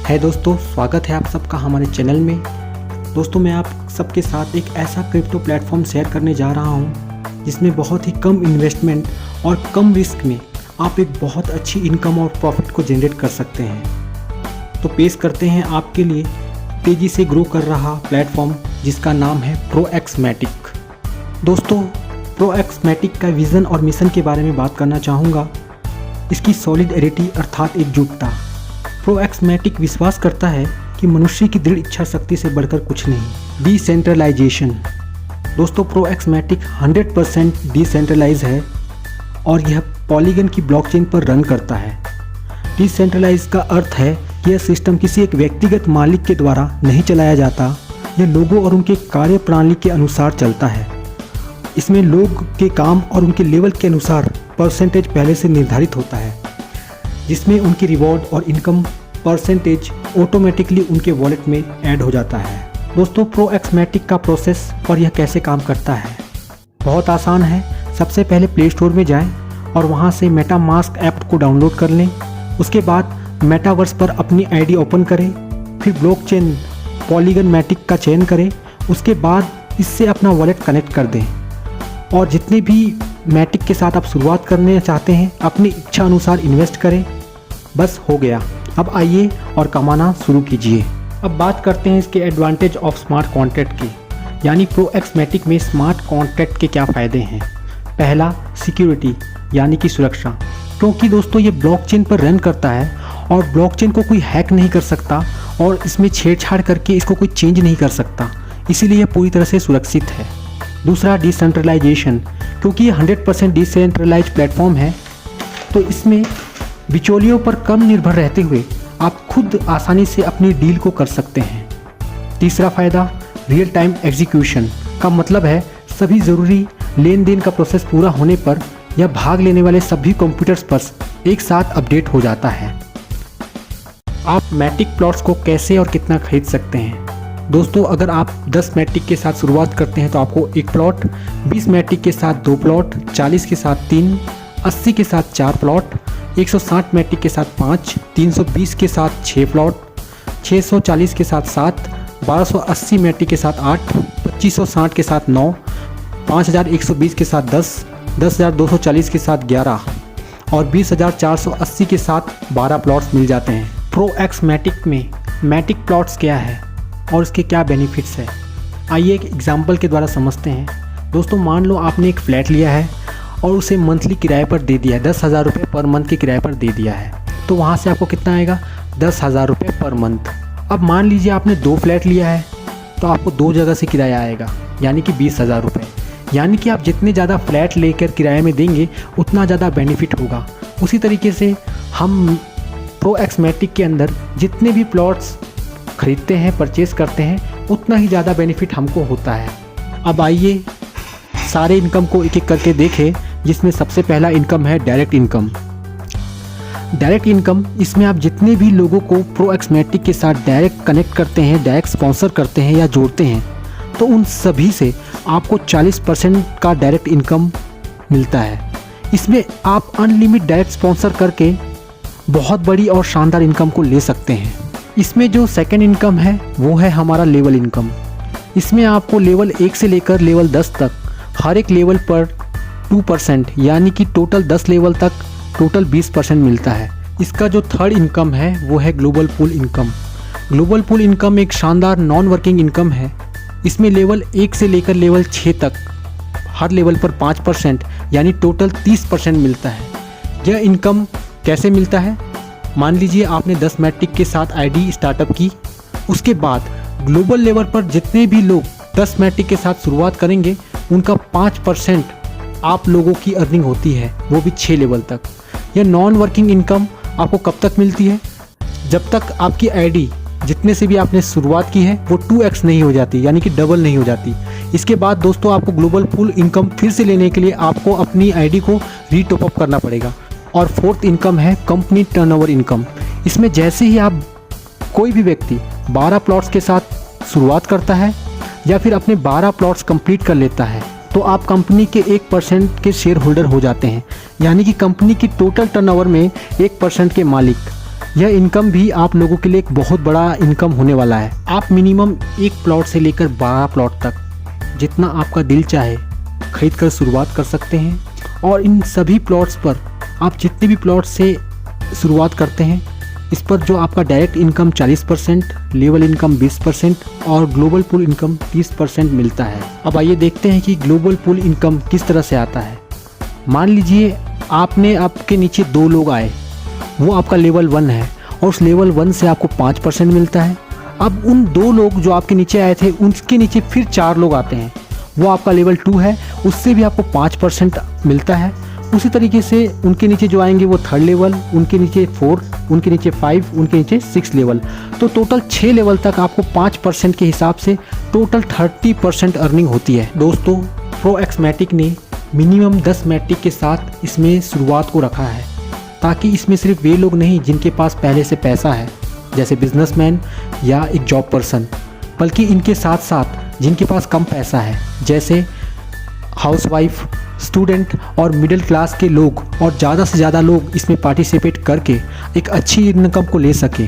है दोस्तों, स्वागत है आप सबका हमारे चैनल में। दोस्तों मैं आप सबके साथ एक ऐसा क्रिप्टो प्लेटफॉर्म शेयर करने जा रहा हूं जिसमें बहुत ही कम इन्वेस्टमेंट और कम रिस्क में आप एक बहुत अच्छी इनकम और प्रॉफिट को जनरेट कर सकते हैं। तो पेश करते हैं आपके लिए तेज़ी से ग्रो कर रहा प्लेटफॉर्म जिसका नाम है प्रोएक्समैटिक। दोस्तों प्रोएक्समैटिक का विज़न और मिशन के बारे में बात करना चाहूँगा। इसकी सॉलिडरिटी अर्थात एकजुटता। प्रोएक्समैटिक विश्वास करता है कि मनुष्य की दृढ़ इच्छा शक्ति से बढ़कर कुछ नहीं। डिसेंट्रलाइजेशन। दोस्तों प्रोएक्समैटिक 100% डिसेंट्रलाइज है और यह पॉलीगन की ब्लॉकचेन पर रन करता है। डिसेंट्रलाइज का अर्थ है कि यह सिस्टम किसी एक व्यक्तिगत मालिक के द्वारा नहीं चलाया जाता। यह लोगों और उनके कार्य प्रणाली के अनुसार चलता है। इसमें लोग के काम और उनके लेवल के अनुसार परसेंटेज पहले से निर्धारित होता है, जिसमें उनकी रिवॉर्ड और इनकम परसेंटेज ऑटोमेटिकली उनके वॉलेट में ऐड हो जाता है। दोस्तों प्रोएक्समैटिक का प्रोसेस और यह कैसे काम करता है बहुत आसान है। सबसे पहले प्ले स्टोर में जाएं और वहां से मेटामास्क ऐप को डाउनलोड कर लें। उसके बाद मेटावर्स पर अपनी आईडी ओपन करें, फिर ब्लॉकचेन पॉलीगनमैटिक का चयन करें। उसके बाद इससे अपना वॉलेट कनेक्ट कर दें और जितने भी मैटिक के साथ आप शुरुआत करने चाहते हैं अपनी इच्छा अनुसार इन्वेस्ट करें। बस हो गया। अब आइए और कमाना शुरू कीजिए। अब बात करते हैं इसके एडवांटेज ऑफ स्मार्ट कॉन्ट्रैक्ट की, यानी प्रोएक्समैटिक में स्मार्ट कॉन्ट्रैक्ट के क्या फ़ायदे हैं। पहला, सिक्योरिटी यानी कि सुरक्षा, क्योंकि दोस्तों ये ब्लॉकचेन पर रन करता है और ब्लॉकचेन को कोई हैक नहीं कर सकता और इसमें छेड़छाड़ करके इसको कोई चेंज नहीं कर सकता, इसीलिए यह पूरी तरह से सुरक्षित है। दूसरा, डिसेंट्रलाइजेशन, क्योंकि ये 100% डिसेंट्रलाइज प्लेटफॉर्म है तो इसमें बिचौलियों पर कम निर्भर रहते हुए आप खुद आसानी से अपनी डील को कर सकते हैं। तीसरा फ़ायदा, रियल टाइम एग्जीक्यूशन का मतलब है सभी ज़रूरी लेन देन का प्रोसेस पूरा होने पर यह भाग लेने वाले सभी कंप्यूटर्स पर एक साथ अपडेट हो जाता है। आप मैटिक प्लॉट्स को कैसे और कितना खरीद सकते हैं। दोस्तों अगर आप 10 मैटिक के साथ शुरुआत करते हैं तो आपको एक प्लॉट, 20 मैटिक के साथ 2 प्लॉट, 40 के साथ 3, 80 के साथ 4 प्लॉट, 160 मैटिक के साथ 5, 320 के साथ 6 प्लॉट, 640 के साथ 7, 1280 मैटिक के साथ 8, 2560 के साथ 9, 5120 के साथ 10, 10240 के साथ 11 और 20480 के साथ 12 प्लॉट्स मिल जाते हैं। प्रोएक्समैटिक में मैटिक प्लॉट्स क्या है और इसके क्या बेनिफिट्स है, आइए एक एग्जांपल के द्वारा समझते हैं। दोस्तों मान लो आपने एक फ्लैट लिया है और उसे मंथली किराए पर दे दिया है, 10,000 रुपये पर मंथ के किराए पर दे दिया है, तो वहाँ से आपको कितना आएगा, 10,000 रुपये पर मंथ। अब मान लीजिए आपने 2 फ्लैट लिया है तो आपको 2 जगह से किराया आएगा, यानी कि 20,000 रुपये। यानी कि आप जितने ज़्यादा फ्लैट लेकर किराए में देंगे उतना ज़्यादा बेनिफिट होगा। उसी तरीके से हम प्रोएक्समैटिक के अंदर जितने भी प्लॉट्स खरीदते हैं, परचेज़ करते हैं, उतना ही ज़्यादा बेनिफिट हमको होता है। अब आइए सारे इनकम को एक एक करके देखें, जिसमें सबसे पहला इनकम है डायरेक्ट इनकम। डायरेक्ट इनकम, इसमें आप जितने भी लोगों को प्रोएक्समैटिक के साथ डायरेक्ट कनेक्ट करते हैं, डायरेक्ट स्पॉन्सर करते हैं या जोड़ते हैं, तो उन सभी से आपको 40% का डायरेक्ट इनकम मिलता है। इसमें आप अनलिमिटेड डायरेक्ट स्पॉन्सर करके बहुत बड़ी और शानदार इनकम को ले सकते हैं। इसमें जो सेकंड इनकम है वो है हमारा लेवल इनकम। इसमें आपको लेवल 1 से लेकर लेवल 10 तक हर एक लेवल पर 2%, यानी कि टोटल 10 लेवल तक टोटल 20% मिलता है। इसका जो थर्ड इनकम है वो है global pool income. Global pool income एक शानदार नॉन वर्किंग इनकम है। इसमें लेवल 1 से लेकर लेवल 6 तक हर लेवल पर 5%, यानी टोटल 30% मिलता है। यह इनकम कैसे मिलता है, मान लीजिए आपने 10 मैट्रिक के साथ आईडी स्टार्टअप की, उसके बाद ग्लोबल लेवल पर जितने भी लोग 10 मैट्रिक के साथ शुरुआत करेंगे उनका 5% आप लोगों की अर्निंग होती है, वो भी 6 लेवल तक। यह नॉन वर्किंग इनकम आपको कब तक मिलती है, जब तक आपकी आईडी जितने से भी आपने शुरुआत की है वो 2x नहीं हो जाती, यानी कि डबल नहीं हो जाती। इसके बाद दोस्तों आपको ग्लोबल पूल इनकम फिर से लेने के लिए आपको अपनी आईडी को रीटॉप अप करना पड़ेगा। और फोर्थ इनकम है कंपनी टर्नओवर इनकम। इसमें जैसे ही आप कोई भी व्यक्ति 12 प्लॉट्स के साथ शुरुआत करता है या फिर अपने 12 प्लॉट्स कंप्लीट कर लेता है तो आप कंपनी के 1% के शेयर होल्डर हो जाते हैं, यानी कि कंपनी की टोटल टर्नओवर में 1% के मालिक। यह इनकम भी आप लोगों के लिए एक बहुत बड़ा इनकम होने वाला है। आप मिनिमम एक प्लॉट से लेकर 12 प्लॉट तक जितना आपका दिल चाहे खरीद कर शुरुआत कर सकते हैं। और इन सभी प्लॉट्स पर आप जितने भी प्लॉट से शुरुआत करते हैं इस पर जो आपका डायरेक्ट इनकम 40%, लेवल इनकम 20% और ग्लोबल पूल इनकम 30% मिलता है। अब आइए देखते हैं कि ग्लोबल पूल इनकम किस तरह से आता है। मान लीजिए आपने आपके नीचे 2 लोग आए, वो आपका लेवल 1 है और उस लेवल 1 से आपको 5% मिलता है। अब उन 2 लोग जो आपके नीचे आए थे उनके नीचे फिर 4 लोग आते हैं, वो आपका लेवल 2 है, उससे भी आपको 5% मिलता है। उसी तरीके से उनके नीचे जो आएंगे वो 3rd लेवल, उनके नीचे 4, उनके नीचे 5, उनके नीचे 6 लेवल। तो टोटल 6 लेवल तक आपको 5% के हिसाब से टोटल 30% अर्निंग होती है। दोस्तों, प्रोएक्समैटिक ने मिनिमम 10 मैट्रिक के साथ इसमें शुरुआत को रखा है, ताकि इसमें सिर्फ वे लोग नहीं जिनके पास पहले से पैसा है जैसे बिजनेसमैन या एक जॉब पर्सन, बल्कि इनके साथ साथ जिनके पास कम पैसा है जैसे हाउसवाइफ, स्टूडेंट और मिडिल क्लास के लोग और ज़्यादा से ज़्यादा लोग इसमें पार्टिसिपेट करके एक अच्छी इनकम को ले सके।